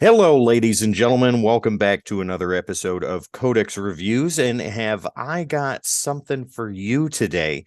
Hello, ladies and gentlemen. Welcome back to another episode of Codex Reviews. And have I got something for you today?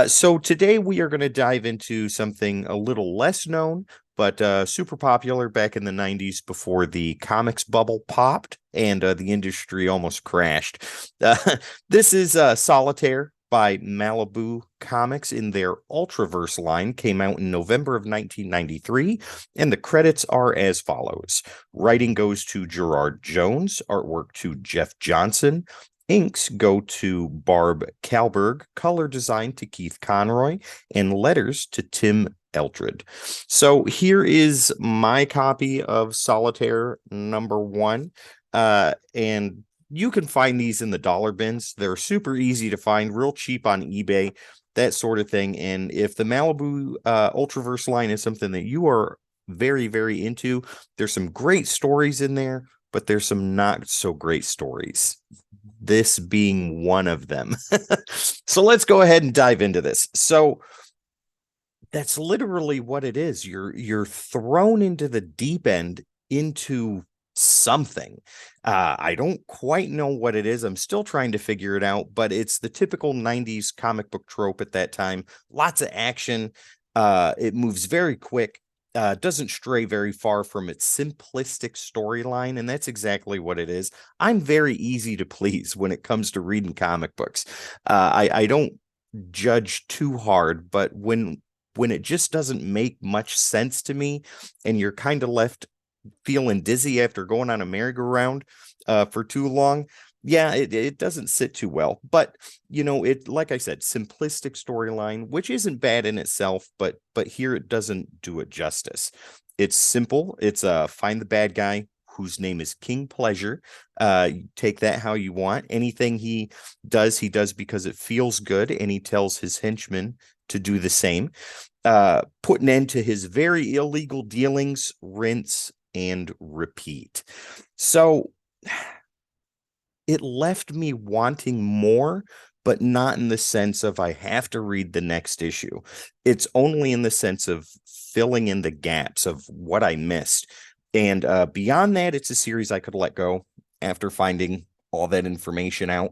So today we are going to dive into something a little less known, but super popular back in the 90s before the comics bubble popped and the industry almost crashed. Uh, this is Solitaire by Malibu Comics in their Ultraverse line, came out in November of 1993, and the credits are as follows. Writing goes to Gerard Jones, artwork to Jeff Johnson, inks go to Barb Kalberg, color design to Keith Conroy, and letters to Tim Eldred. So here is my copy of Solitaire #1. And you can find these in the dollar bins. They're super easy to find, real cheap on eBay, that sort of thing. And if the Malibu Ultraverse line is something that you are very, very into, there's some great stories in there, but there's some not so great stories. This being one of them. So let's go ahead and dive into this. So that's literally what it is. You're thrown into the deep end into something. I don't quite know what it is. I'm still trying to figure it out, but it's the typical 90s comic book trope at that time. Lots of action. It moves very quick. Doesn't stray very far from its simplistic storyline, and that's exactly what it is. I'm very easy to please when it comes to reading comic books. I don't judge too hard, but when it just doesn't make much sense to me, and you're kind of left feeling dizzy after going on a merry-go-round for too long, yeah, it doesn't sit too well. But it, like I said, simplistic storyline, which isn't bad in itself, but here it doesn't do it justice. It's simple. It's find the bad guy whose name is King Pleasure. Take that how you want. Anything he does because it feels good, and he tells his henchmen to do the same. Put an end to his very illegal dealings, rinse and repeat. So it left me wanting more, but not in the sense of I have to read the next issue. It's only in the sense of filling in the gaps of what I missed. And beyond that, it's a series I could let go after finding all that information out.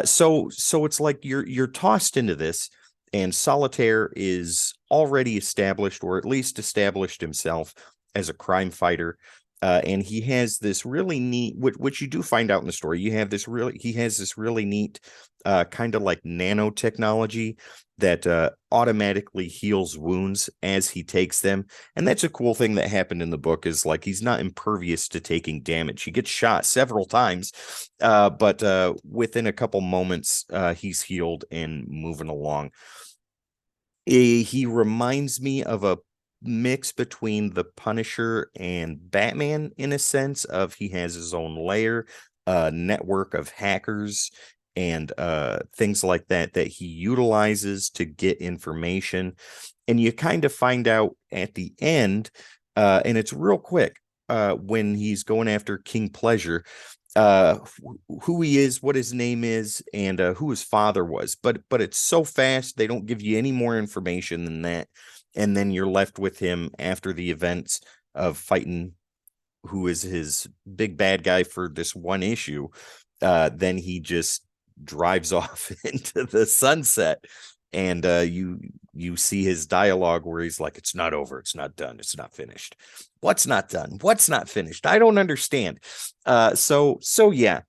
So it's like you're tossed into this, and Solitaire is already established, or at least established himself as a crime fighter. And he has this really neat, which you do find out in the story. He has this really neat kind of like nanotechnology that automatically heals wounds as he takes them. And that's a cool thing that happened in the book, is like he's not impervious to taking damage. He gets shot several times, but within a couple moments, he's healed and moving along. He reminds me of a mix between the Punisher and Batman, in a sense of he has his own layer, network of hackers and things like that he utilizes to get information. And you kind of find out at the end, and it's real quick, when he's going after King Pleasure, who he is, what his name is, and who his father was. But it's so fast, they don't give you any more information than that. And then you're left with him after the events of fighting who is his big bad guy for this one issue. Then he just drives off into the sunset. And you see his dialogue where he's like, it's not over, it's not done, it's not finished. What's not done? What's not finished? I don't understand. So yeah.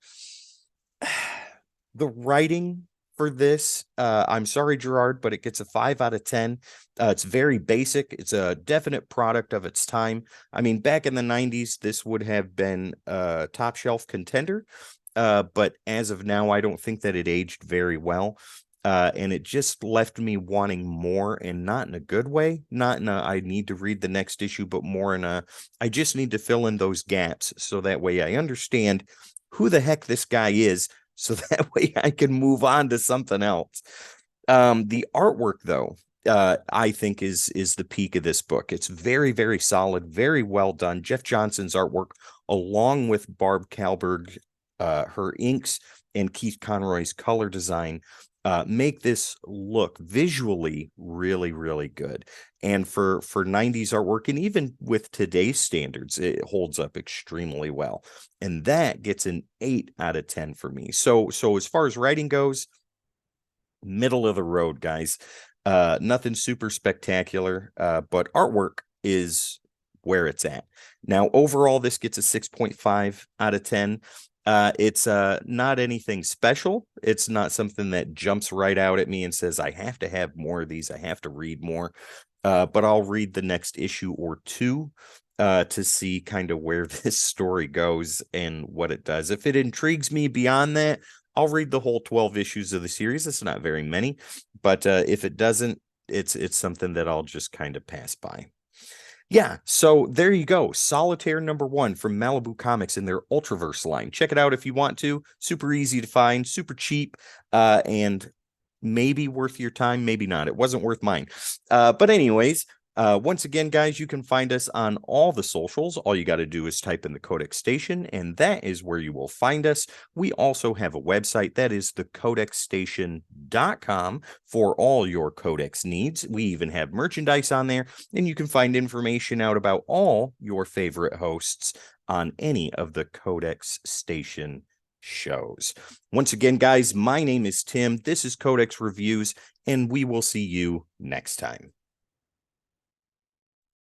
The writing for this, I'm sorry, Gerard, but it gets a 5 out of 10. It's very basic. It's a definite product of its time. I mean, back in the 90s, this would have been a top shelf contender. But as of now, I don't think that it aged very well. And it just left me wanting more, and not in a good way. Not in a I need to read the next issue, but more in a I just need to fill in those gaps so that way I understand who the heck this guy is, so that way I can move on to something else. The artwork, though, I think is the peak of this book. It's very, very solid, very well done. Jeff Johnson's artwork, along with Barb Kalberg, her inks, and Keith Conroy's color design, make this look visually really, really good. And for 90s artwork, and even with today's standards, it holds up extremely well. And that gets an 8 out of 10 for me. So as far as writing goes, middle of the road, guys. Nothing super spectacular, but artwork is where it's at. Now, overall, this gets a 6.5 out of 10. It's not anything special. It's not something that jumps right out at me and says, I have to have more of these. I have to read more. But I'll read the next issue or two to see kind of where this story goes and what it does. If it intrigues me beyond that, I'll read the whole 12 issues of the series. It's not very many, but if it doesn't, it's something that I'll just kind of pass by. Yeah, so there you go. Solitaire #1 from Malibu Comics in their Ultraverse line. Check it out if you want to. Super easy to find, super cheap, and maybe worth your time, maybe not. It wasn't worth mine. But anyways, once again, guys, you can find us on all the socials. All you got to do is type in the Codex Station, and that is where you will find us. We also have a website that is thecodexstation.com for all your Codex needs. We even have merchandise on there, and you can find information out about all your favorite hosts on any of the Codex Station shows. Once again, guys, my name is Tim. This is Codex Reviews, and we will see you next time.